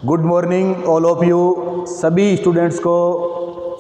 Good morning all of you, सभी students को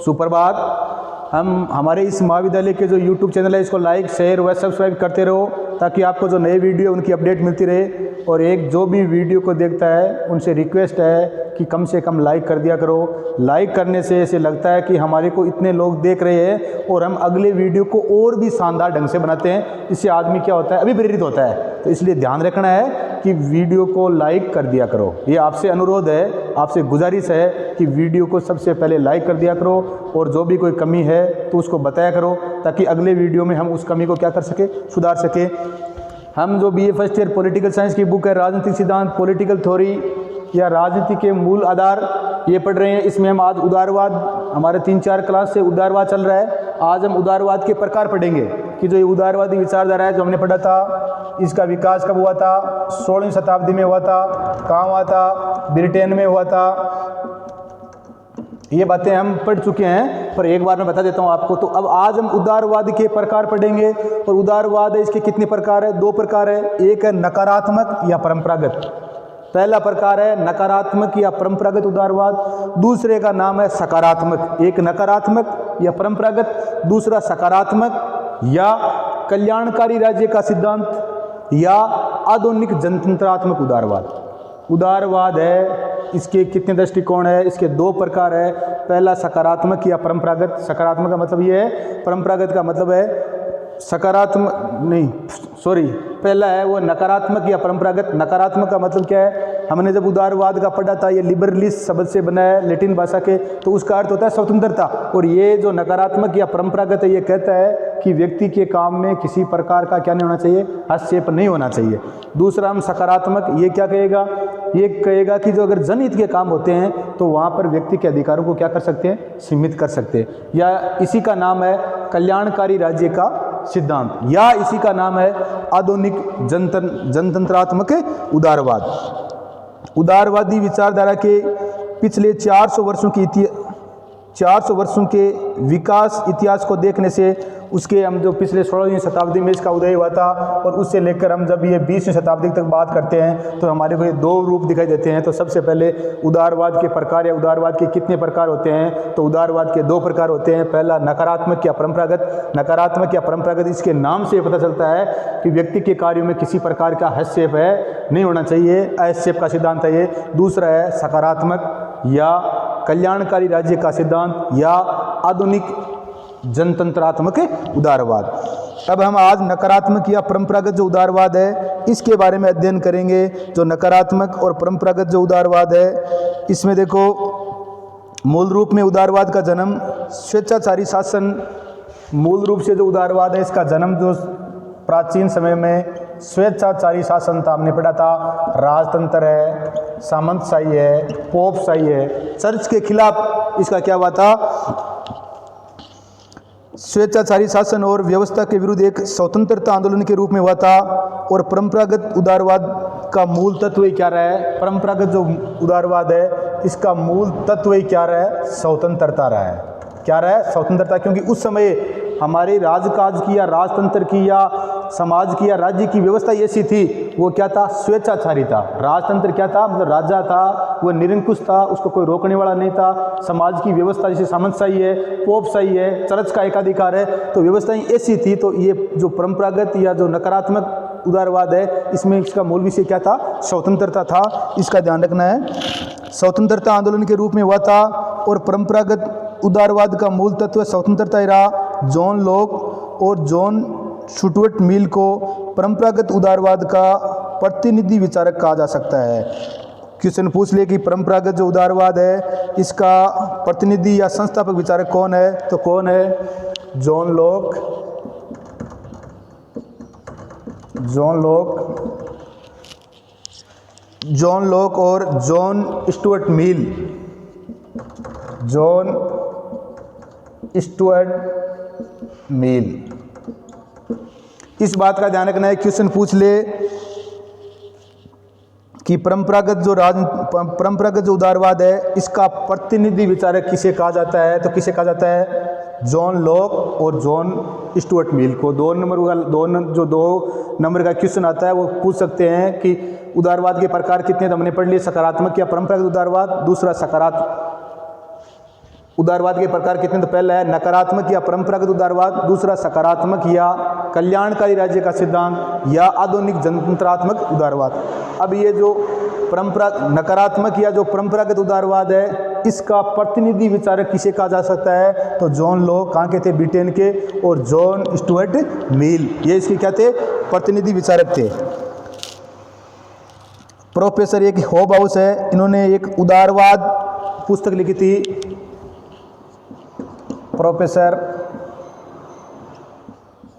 सुप्रभात। हम हमारे इस महाविद्यालय के जो यूट्यूब चैनल है इसको लाइक शेयर व सब्सक्राइब करते रहो ताकि आपको जो नए वीडियो उनकी अपडेट मिलती रहे। और एक जो भी वीडियो को देखता है उनसे रिक्वेस्ट है कि कम से कम लाइक कर दिया करो। लाइक करने से ऐसे लगता है कि हमारे को इतने लोग देख रहे हैं और हम अगले वीडियो को और भी शानदार ढंग से बनाते हैं। इससे आदमी क्या होता है, अभी प्रेरित होता है। तो इसलिए ध्यान रखना है कि वीडियो को लाइक कर दिया करो। ये आपसे अनुरोध है, आपसे गुजारिश है कि वीडियो को सबसे पहले लाइक कर दिया करो और जो भी कोई कमी है तो उसको बताया करो ताकि अगले वीडियो में हम उस कमी को क्या कर सके, सुधार सके। हम जो BA first year political science की बुक है राजनीतिक सिद्धांत, पॉलिटिकल थ्योरी या राजनीति के मूल आधार, ये पढ़ रहे हैं। इसमें हम आज उदारवाद, हमारे 3-4 क्लास से उदारवाद चल रहा है। आज हम उदारवाद के प्रकार पढ़ेंगे कि जो ये उदारवादी विचारधारा है जो हमने पढ़ा था, इसका विकास कब हुआ था, 16वीं शताब्दी में हुआ था, कहाँ हुआ था, ब्रिटेन में हुआ था। ये बातें हम पढ़ चुके हैं पर एक बार मैं बता देता हूँ आपको। तो अब आज हम उदारवाद के प्रकार पढ़ेंगे। और उदारवाद है, इसके कितने प्रकार है? 2 प्रकार है। एक है नकारात्मक या परंपरागत। पहला प्रकार है नकारात्मक या परंपरागत उदारवाद, दूसरे का नाम है सकारात्मक। एक नकारात्मक या परंपरागत, दूसरा सकारात्मक या कल्याणकारी राज्य का सिद्धांत या आधुनिक जनतंत्रात्मक उदारवाद। उदारवाद है, इसके कितने दृष्टिकोण है? इसके 2 प्रकार है। पहला सकारात्मक या परंपरागत। सकारात्मक का मतलब ये है, परंपरागत का मतलब है पहला है वो नकारात्मक या परंपरागत। नकारात्मक का मतलब क्या है? हमने जब उदारवाद का पढ़ा था, ये लिबरलिस्ट शब्द से बना है, लैटिन भाषा के, तो उसका अर्थ होता है स्वतंत्रता। और ये जो नकारात्मक या परंपरागत है, ये कहता है कि व्यक्ति के काम में किसी प्रकार का क्या नहीं होना चाहिए, हस्तक्षेप नहीं होना चाहिए। दूसरा हम सकारात्मक, ये क्या कहेगा? ये कहेगा कि जो अगर जनहित के काम होते हैं तो वहाँ पर व्यक्ति के अधिकारों को क्या कर सकते हैं, सीमित कर सकते हैं। या इसी का नाम है कल्याणकारी राज्य का सिद्धांत, या इसी का नाम है आधुनिक जनतंत्रात्मक उदारवाद। उदारवादी विचारधारा के पिछले 400 वर्षों के विकास इतिहास को देखने से, उसके हम जो पिछले 16वीं शताब्दी में इसका उदय हुआ था और उससे लेकर हम जब ये 20वीं शताब्दी तक बात करते हैं तो हमारे को ये 2 रूप दिखाई देते हैं। तो सबसे पहले उदारवाद के प्रकार या उदारवाद के कितने प्रकार होते हैं? तो उदारवाद के 2 प्रकार होते हैं। पहला नकारात्मक या परंपरागत। नकारात्मक या परंपरागत, इसके नाम से पता चलता है कि व्यक्ति के कार्यों में किसी प्रकार का हस्तक्षेप है, नहीं होना चाहिए, हस्तक्षेप का सिद्धांत है ये। दूसरा है सकारात्मक या कल्याणकारी राज्य का सिद्धांत या आधुनिक जनतंत्रात्मक उदारवाद। अब हम आज नकारात्मक या परंपरागत जो उदारवाद है इसके बारे में अध्ययन करेंगे। जो नकारात्मक और परंपरागत जो उदारवाद है, इसमें देखो मूल रूप में उदारवाद का जन्म स्वेच्छाचारी शासन, मूल रूप से जो उदारवाद है इसका जन्म जो प्राचीन समय में स्वेच्छाचारी शासन था, हमने पढ़ा था, राजतंत्र है, सामंतशाही है, पोपशाही है। चर्च के खिलाफ इसका क्या हुआ था? स्वेच्छाचारी शासन और व्यवस्था के विरुद्ध एक स्वतंत्रता आंदोलन के रूप में हुआ था। और परंपरागत उदारवाद का मूल तत्व ही क्या रहा है? परंपरागत जो उदारवाद है इसका मूल तत्व ही क्या रहा है? स्वतंत्रता रहा है। क्या रहा है? स्वतंत्रता। क्योंकि उस समय हमारे राजकाज की या राजतंत्र की या समाज की या राज्य की व्यवस्था ऐसी थी, वो क्या था? स्वेच्छाचारी था। राजतंत्र क्या था? मतलब राजा था, वो निरंकुश था, उसको कोई रोकने वाला नहीं था। समाज की व्यवस्था जैसे सामंतशाही है, पोपशाही है, चर्च का एकाधिकार है, तो व्यवस्थाएं ऐसी थी। तो ये जो परंपरागत या जो नकारात्मक उदारवाद है इसमें इसका मूल विषय क्या था? स्वतंत्रता था। इसका ध्यान रखना है। स्वतंत्रता आंदोलन के रूप में हुआ था। और परंपरागत उदारवाद का मूल तत्व स्वतंत्रता ही रहा। जॉन लॉक और जॉन स्टुअर्ट मिल को परंपरागत उदारवाद का प्रतिनिधि विचारक कहा जा सकता है। क्वेश्चन पूछ ले कि परंपरागत जो उदारवाद है इसका प्रतिनिधि या संस्थापक विचारक कौन है? तो कौन है? जॉन लॉक और John Stuart Mill. John Stuart Mill. इस बात का ध्यान रखना है, क्वेश्चन पूछ ले कि परंपरागत जो उदारवाद है इसका प्रतिनिधि विचारक किसे कहा जाता है? तो किसे कहा जाता है? जॉन लॉक और जॉन स्टुअर्ट मिल को। 2 नंबर का क्वेश्चन आता है, वो पूछ सकते हैं कि उदारवाद के प्रकार कितने तो हमने पढ़ लिए, सकारात्मक या परंपरागत उदारवाद, दूसरा सकारात्मक उदारवाद के प्रकार कितने तो पहला है नकारात्मक या परंपरागत उदारवाद, दूसरा सकारात्मक या कल्याणकारी राज्य का सिद्धांत, या आधुनिक जनतंत्रात्मक उदारवाद। अब ये जो नकारात्मक या जो परंपरागत उदारवाद है, इसका प्रतिनिधि विचारक किसे कहा जा सकता है, तो जॉन लॉक कहाँ के थे, ब्रिटेन के, और जॉन स्टुअर्ट मिल, ये इसके क्या थे, प्रतिनिधि विचारक थे। प्रोफेसर एक हॉबहाउस है, इन्होंने एक उदारवाद पुस्तक लिखी थी। प्रोफेसर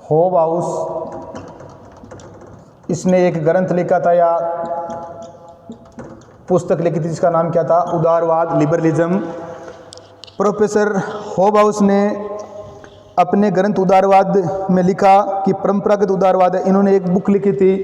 हॉबहाउस, इसने एक ग्रंथ लिखा था या पुस्तक लिखी थी जिसका नाम क्या था, उदारवाद, लिबरलिज्म। प्रोफेसर हॉबहाउस ने अपने ग्रंथ उदारवाद में लिखा कि परंपरागत उदारवाद है। इन्होंने एक बुक लिखी थी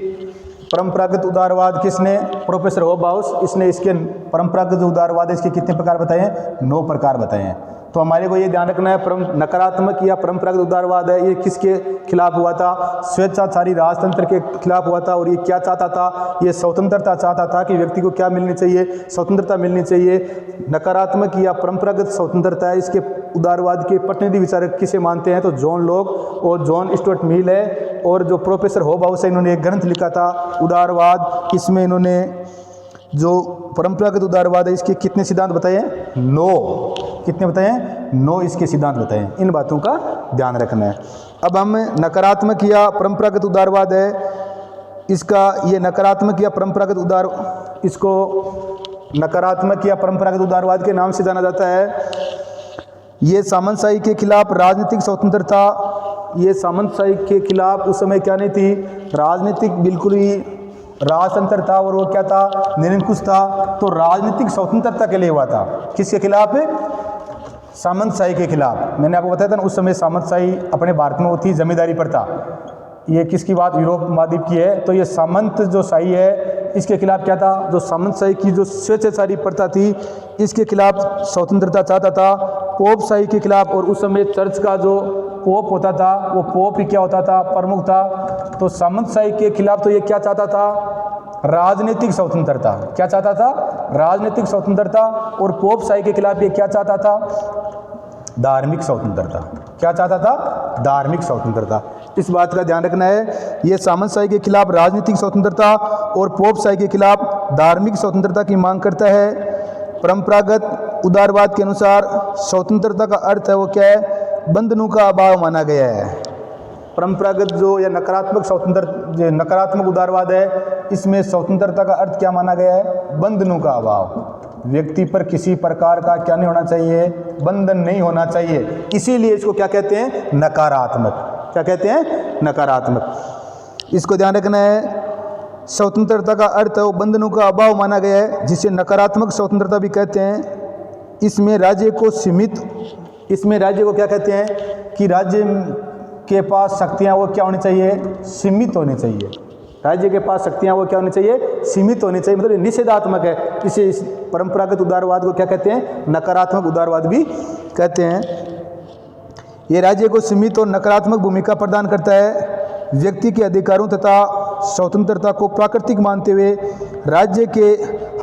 परंपरागत उदारवाद, किसने, प्रोफेसर हॉबहाउस। इसने इसके परंपरागत उदारवाद इसके कितने प्रकार बताए हैं, 9 प्रकार बताए हैं। तो हमारे को ये ध्यान रखना है, नकारात्मक या परंपरागत उदारवाद है, ये किसके खिलाफ हुआ था, स्वेच्छाचारी राजतंत्र के खिलाफ हुआ था। और ये क्या चाहता था, ये स्वतंत्रता चाहता था कि व्यक्ति को क्या मिलनी चाहिए, स्वतंत्रता मिलनी चाहिए। नकारात्मक या परंपरागत स्वतंत्रता है, इसके उदारवाद के प्रतिनिधि विचारक किसे मानते हैं, तो जॉन लॉक और जॉन स्टुअर्ट मिल है। और जो प्रोफेसर हॉबहाउस है, इन्होंने एक ग्रंथ लिखा था उदारवाद, इसमें इन्होंने जो परंपरागत उदारवाद है इसके कितने सिद्धांत बताए हैं, 9। कितने बताए हैं, 9 इसके सिद्धांत बताए हैं। इन बातों का ध्यान रखना है। अब हम नकारात्मक या परंपरागत उदारवाद है, इसका ये नकारात्मक या परंपरागत इसको नकारात्मक या परंपरागत उदारवाद के नाम से जाना जाता है। ये सामंतशाही के खिलाफ राजनीतिक स्वतंत्रता, ये सामंतशाही के खिलाफ उस समय क्या नहीं थी, राजनीतिक बिल्कुल ही राजतंत्र था, और वो क्या था, निरंकुश था। तो राजनीतिक स्वतंत्रता के लिए हुआ था, किसके खिलाफ, सामंतशाही के खिलाफ। मैंने आपको बताया था ना, उस समय सामंतशाही अपने भारत में वो थी, जमींदारी पर था। ये किसकी बात, यूरोप महाद्वीप की है। तो ये सामंत जो शाही है, इसके खिलाफ क्या था, जो सामंतशाही की जो स्वेच्छाचारी प्रथा थी, इसके खिलाफ स्वतंत्रता चाहता था। पोप शाही के खिलाफ, और उस समय चर्च का जो पोप होता था, वो पोप ही क्या होता था, प्रमुख था। तो सामंतशाही के खिलाफ तो ये क्या चाहता था, राजनीतिक स्वतंत्रता। क्या चाहता था, राजनीतिक स्वतंत्रता। और पोप शाही के खिलाफ ये क्या चाहता था, धार्मिक स्वतंत्रता। क्या चाहता था, धार्मिक स्वतंत्रता। इस बात का ध्यान रखना है। ये सामंतशाही के खिलाफ राजनीतिक स्वतंत्रता और पोप शाही के खिलाफ धार्मिक स्वतंत्रता की मांग करता है। परंपरागत उदारवाद के अनुसार स्वतंत्रता का अर्थ है वो क्या है, बंधनों का अभाव माना गया है। परंपरागत जो या नकारात्मक उदारवाद है, इसमें स्वतंत्रता का अर्थ क्या माना गया है, बंधनों का अभाव। व्यक्ति पर किसी प्रकार का क्या नहीं होना चाहिए, बंधन नहीं होना चाहिए। इसीलिए इसको क्या कहते हैं, नकारात्मक। क्या कहते हैं, नकारात्मक। इसको ध्यान रखना है। स्वतंत्रता का अर्थ है वो बंधनों का अभाव माना गया है, जिसे नकारात्मक स्वतंत्रता भी कहते हैं। इसमें राज्य को सीमित, इसमें राज्य को क्या कहते हैं कि राज्य के पास शक्तियाँ वो क्या होनी चाहिए, सीमित होनी चाहिए। राज्य के पास शक्तियाँ वो क्या होनी चाहिए, सीमित होनी चाहिए। मतलब निषेधात्मक है। इसे इस परंपरागत उदारवाद को क्या कहते हैं, नकारात्मक उदारवाद भी कहते हैं। ये राज्य को सीमित और नकारात्मक भूमिका प्रदान करता है। व्यक्ति के अधिकारों तथा स्वतंत्रता को प्राकृतिक मानते हुए राज्य के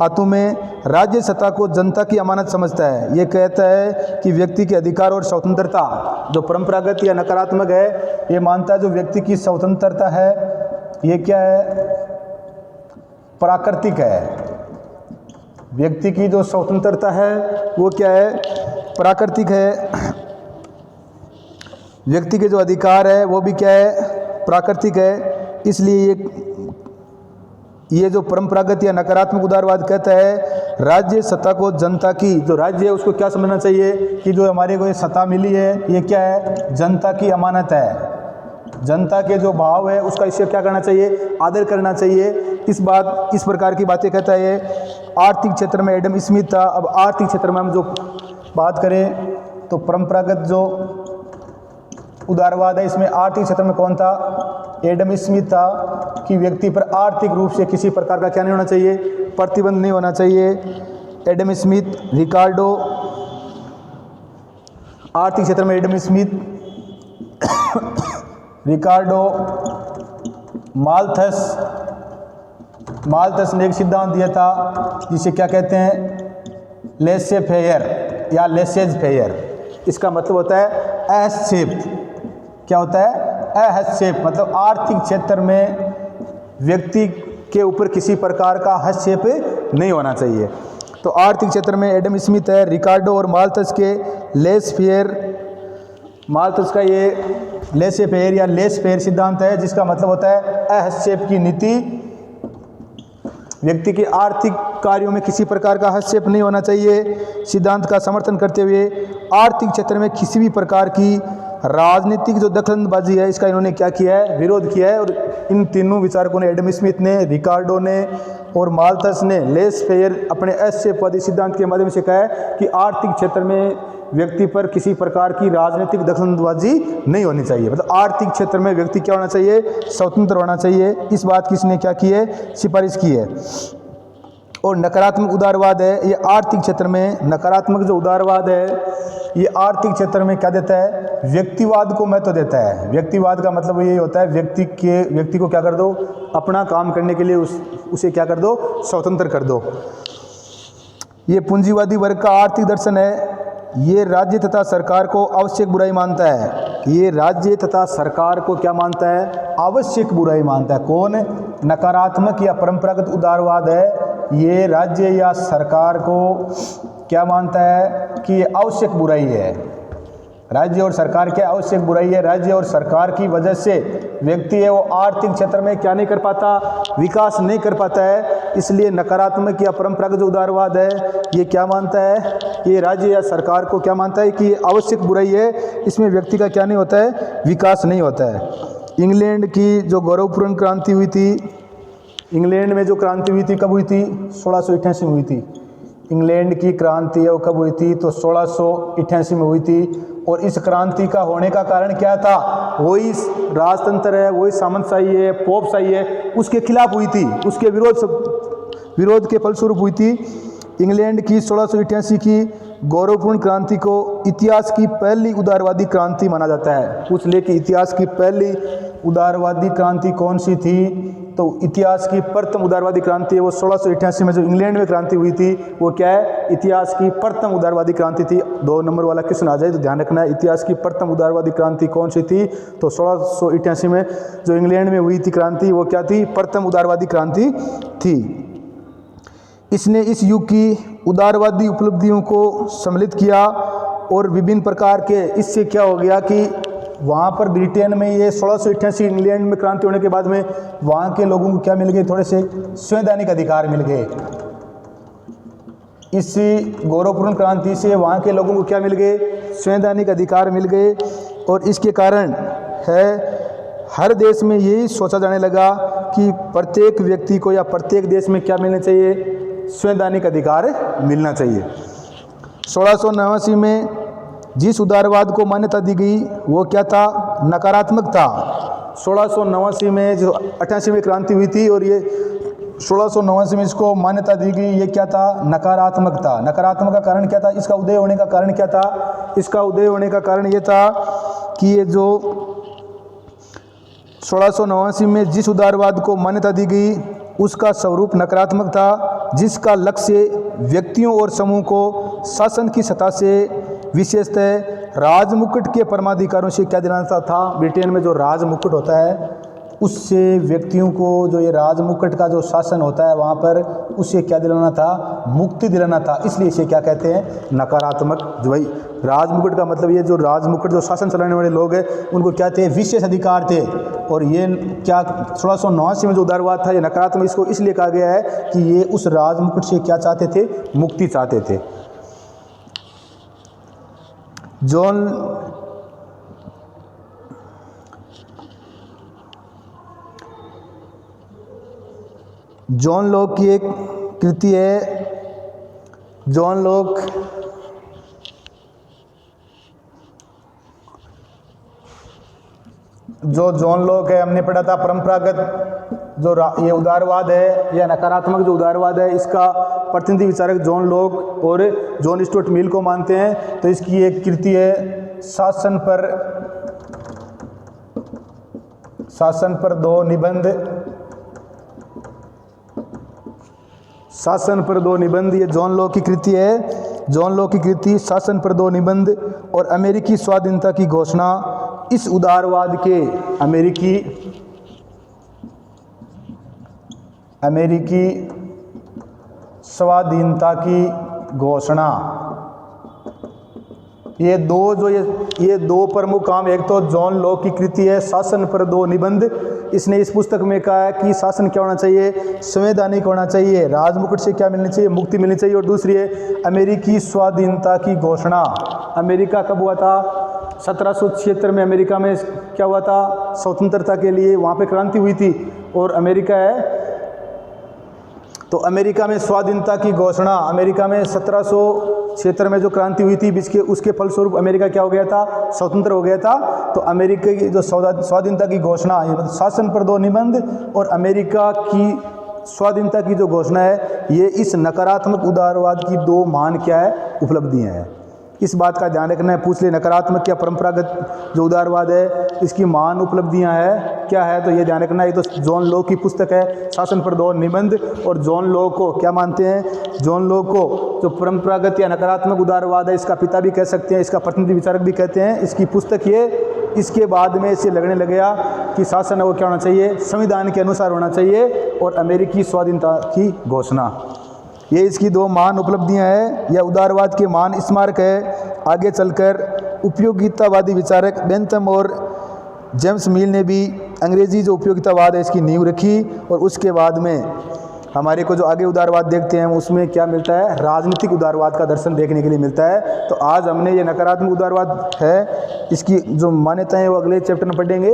हाथों में राज्य सत्ता को जनता की अमानत समझता है। ये कहता है कि व्यक्ति के अधिकार और स्वतंत्रता, जो परंपरागत या नकारात्मक है, ये मानता है जो व्यक्ति की स्वतंत्रता है ये क्या है, प्राकृतिक है। व्यक्ति की जो स्वतंत्रता है वो क्या है, प्राकृतिक है। व्यक्ति के जो अधिकार है वो भी क्या है, प्राकृतिक है। इसलिए ये जो परंपरागत या नकारात्मक उदारवाद कहता है राज्य सत्ता को जनता की, जो राज्य है उसको क्या समझना चाहिए कि जो हमारे को ये सत्ता मिली है ये क्या है, जनता की अमानत है। जनता के जो भाव है उसका इससे क्या करना चाहिए, आदर करना चाहिए। इस प्रकार की बातें कहता है। आर्थिक क्षेत्र में एडम स्मिथ था। अब आर्थिक क्षेत्र में हम जो बात करें तो परंपरागत जो उदारवाद है इसमें आर्थिक क्षेत्र में कौन था, एडम स्मिथ था कि व्यक्ति पर आर्थिक रूप से किसी प्रकार का क्या नहीं होना चाहिए, प्रतिबंध नहीं होना चाहिए। एडम स्मिथ, रिकार्डो, आर्थिक क्षेत्र में एडम स्मिथ, रिकार्डो, माल्थस, माल्थस ने एक सिद्धांत दिया था जिसे क्या कहते हैं, लेसे फेयर या लेसेज फेयर। इसका मतलब होता है अहस्तक्षेप। क्या होता है? अहस्तक्षेप, मतलब आर्थिक क्षेत्र में व्यक्ति के ऊपर किसी प्रकार का हस्तक्षेप नहीं होना चाहिए। तो आर्थिक क्षेत्र में एडम स्मिथ है, रिकार्डो और माल्थस के लेस फेयर, माल्थस का ये लेसे फेयर या लेस फेयर सिद्धांत है, जिसका मतलब होता है अहस्तक्षेप की नीति। व्यक्ति के आर्थिक कार्यों में किसी प्रकार का हस्तक्षेप नहीं होना चाहिए। सिद्धांत का समर्थन करते हुए आर्थिक क्षेत्र में किसी भी प्रकार की राजनीतिक जो दखलंदाजी है, इसका इन्होंने क्या किया है? विरोध किया है। और इन तीनों विचारकों ने, एडम स्मिथ ने, रिकार्डो ने और माल्थस ने लेस फेयर अपने अहस्तक्षेपवादी सिद्धांत के माध्यम से कहा है कि आर्थिक क्षेत्र में व्यक्ति पर किसी प्रकार की राजनीतिक दखलंदाजी नहीं होनी चाहिए। मतलब आर्थिक क्षेत्र में व्यक्ति क्या होना चाहिए? स्वतंत्र होना चाहिए। इस बात की इसने क्या की है? सिफारिश की है। और नकारात्मक उदारवाद है, ये आर्थिक क्षेत्र में नकारात्मक जो उदारवाद है, ये आर्थिक क्षेत्र में क्या देता है? व्यक्तिवाद को महत्व देता है। व्यक्तिवाद का मतलब ये होता है व्यक्ति को क्या कर दो? अपना काम करने के लिए उसे क्या कर दो? स्वतंत्र कर दो। ये पूंजीवादी वर्ग का आर्थिक दर्शन है। ये राज्य तथा सरकार को आवश्यक बुराई मानता है। ये राज्य तथा सरकार को क्या मानता है? आवश्यक बुराई मानता है। कौन? नकारात्मक या परंपरागत उदारवाद है, ये राज्य या सरकार को क्या मानता है कि ये आवश्यक बुराई है। राज्य और सरकार क्या आवश्यक बुराई है? राज्य और सरकार की वजह से व्यक्ति है वो आर्थिक क्षेत्र में क्या नहीं कर पाता? विकास नहीं कर पाता है। इसलिए नकारात्मक या परंपरागत उदारवाद है, ये क्या मानता है? ये राज्य या सरकार को क्या मानता है कि ये आवश्यक बुराई है, इसमें व्यक्ति का क्या नहीं होता है? विकास नहीं होता है। इंग्लैंड की जो गौरवपूर्ण क्रांति हुई थी, इंग्लैंड में जो क्रांति हुई थी कब हुई थी? 1688 में हुई थी। इंग्लैंड की क्रांति है वो कब हुई थी? तो 1688 में हुई थी। और इस क्रांति का होने का कारण क्या था? वही राजतंत्र है, वही सामंतशाही है, पोपशाही है, उसके खिलाफ हुई थी, उसके विरोध के फलस्वरूप हुई थी। इंग्लैंड की 1688 की गौरवपूर्ण क्रांति को इतिहास की पहली उदारवादी क्रांति माना जाता है। पूछ ले कि इतिहास की पहली उदारवादी क्रांति कौन सी थी? तो इतिहास की प्रथम उदारवादी क्रांति है वो 1688 में जो इंग्लैंड में क्रांति हुई थी, वो क्या है? इतिहास की प्रथम उदारवादी क्रांति थी। 2 नंबर वाला क्वेश्चन आ जाए तो ध्यान रखना है, इतिहास की प्रथम उदारवादी क्रांति कौन सी थी? तो 1688 में जो इंग्लैंड में हुई थी क्रांति, वो क्या थी? प्रथम उदारवादी क्रांति थी। इसने इस युग की उदारवादी उपलब्धियों को सम्मिलित किया और विभिन्न प्रकार के, इससे क्या हो गया कि वहाँ पर ब्रिटेन में ये 1688 इंग्लैंड में क्रांति होने के बाद में वहाँ के लोगों को क्या मिल गए? थोड़े से संवैधानिक अधिकार मिल गए। इस गौरवपूर्ण क्रांति से वहाँ के लोगों को क्या मिल गए? संवैधानिक अधिकार मिल गए। और इसके कारण है हर देश में यही सोचा जाने लगा कि प्रत्येक व्यक्ति को या प्रत्येक देश में क्या मिलना चाहिए? संवैधानिक अधिकार मिलना चाहिए। 1689 में जिस उदारवाद को मान्यता दी गई वो क्या था? नकारात्मक था। 1689 में जो 88 में क्रांति हुई थी और ये 1689 में इसको मान्यता दी गई, ये क्या था? नकारात्मक था। नकारात्मक का कारण क्या था? इसका उदय होने का कारण क्या था? इसका उदय होने का कारण ये था कि ये जो 1689 में जिस उदारवाद को मान्यता दी गई उसका स्वरूप नकारात्मक था, जिसका लक्ष्य व्यक्तियों और समूह को शासन की सत्ता से विशेषतः राजमुकुट के परमाधिकारों से क्या दिलाना था? ब्रिटेन में जो राजमुकुट होता है उससे व्यक्तियों को, जो ये राजमुकुट का जो शासन होता है वहाँ पर, उससे क्या दिलाना था? मुक्ति दिलाना था। इसलिए इसे क्या कहते हैं? नकारात्मक। जो भाई राजमुकुट का मतलब ये जो राजमुकुट जो शासन चलाने वाले लोग हैं उनको क्या थे? विशेष अधिकार थे। और ये क्या 1689 में जो उदारवाद था ये नकारात्मक, इसको इसलिए कहा गया है कि ये उस राजमुकुट से क्या चाहते थे? मुक्ति चाहते थे। जॉन लॉक की एक कृति है। जॉन लॉक है, हमने पढ़ा था परंपरागत जो ये उदारवाद है या नकारात्मक जो उदारवाद है, इसका प्रतिनिधि विचारक जॉन लॉक और जॉन स्टुअर्ट मिल को मानते हैं। तो इसकी एक कृति है शासन पर 2 निबंध शासन पर दो निबंध, ये जॉन लॉक की कृति है। जॉन लॉक की कृति शासन पर दो निबंध और अमेरिकी स्वाधीनता की घोषणा इस उदारवाद के अमेरिकी स्वाधीनता की घोषणा, ये दो प्रमुख काम। एक तो जॉन लॉक की कृति है शासन पर दो निबंध, इसने इस पुस्तक में कहा है कि शासन क्या होना चाहिए, संवैधानिक होना चाहिए, राजमुकुट से क्या मिलनी चाहिए, मुक्ति मिलनी चाहिए। और दूसरी है अमेरिकी स्वाधीनता की घोषणा। अमेरिका कब हुआ था, 1776 में अमेरिका में क्या हुआ था, स्वतंत्रता के लिए वहाँ पे क्रांति हुई थी। और अमेरिका है तो अमेरिका में स्वाधीनता की घोषणा, अमेरिका में 1776 में जो क्रांति हुई थी उसके फलस्वरूप अमेरिका क्या हो गया था, स्वतंत्र हो गया था। तो अमेरिका की जो स्वाधीनता की घोषणा, ये मतलब शासन पर दो निबंध और अमेरिका की स्वाधीनता की जो घोषणा है, ये इस नकारात्मक उदारवाद की दो महान क्या है, उपलब्धियाँ हैं। इस बात का ध्यान रखना है। पूछ ले नकारात्मक या परंपरागत जो उदारवाद है इसकी महान उपलब्धियां है क्या है, तो ये ध्यान रखना है। तो जॉन लॉक की पुस्तक है शासन पर दो निबंध, और जॉन लॉक को क्या मानते हैं, जॉन लॉक को जो परंपरागत या नकारात्मक उदारवाद है इसका पिता भी कह सकते हैं, इसका प्रतिनिधि विचारक भी कहते हैं। इसकी पुस्तक ये, इसके बाद में इसे लगने लगेगा कि शासन वो क्या होना चाहिए, संविधान के अनुसार होना चाहिए और अमेरिकी स्वाधीनता की घोषणा, ये इसकी दो महान उपलब्धियां हैं। यह उदारवाद के महान स्मारक है। आगे चलकर उपयोगितावादी विचारक बेंथम और जेम्स मिल ने भी अंग्रेजी जो उपयोगितावाद है इसकी नींव रखी, और उसके बाद में हमारे को जो आगे उदारवाद देखते हैं उसमें क्या मिलता है, राजनीतिक उदारवाद का दर्शन देखने के लिए मिलता है। तो आज हमने ये नकारात्मक उदारवाद है, इसकी जो मान्यताएं वो अगले चैप्टर में पढ़ेंगे।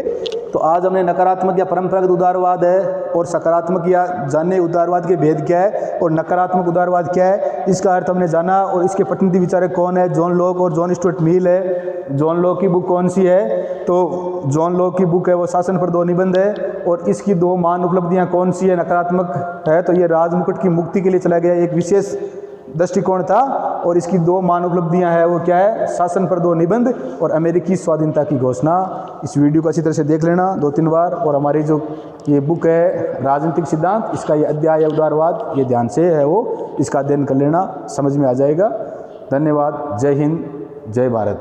तो आज हमने नकारात्मक या परंपरागत उदारवाद है और सकारात्मक या जाने उदारवाद के भेद क्या है और नकारात्मक उदारवाद क्या है, इसका अर्थ हमने जाना। और इसके प्रतिनिधि विचारक कौन है, जॉन लॉक और जॉन स्टुअर्ट मिल है। जॉन लॉक की बुक कौन सी है, तो जॉन लॉक की बुक है वो शासन पर दो निबंध है, और इसकी दो महान उपलब्धियां कौन सी है, नकारात्मक है तो ये राजमुकुट की मुक्ति के लिए चला गया, एक विशेष दृष्टिकोण था। और इसकी दो महान उपलब्धियां हैं वो क्या है, शासन पर दो निबंध और अमेरिकी स्वाधीनता की घोषणा। इस वीडियो को अच्छी तरह से देख लेना 2-3 बार, और हमारी जो ये बुक है राजनीतिक सिद्धांत, इसका ये अध्याय है उदारवाद, ये ध्यान से है वो इसका अध्ययन कर लेना, समझ में आ जाएगा। धन्यवाद। जय हिंद, जय भारत।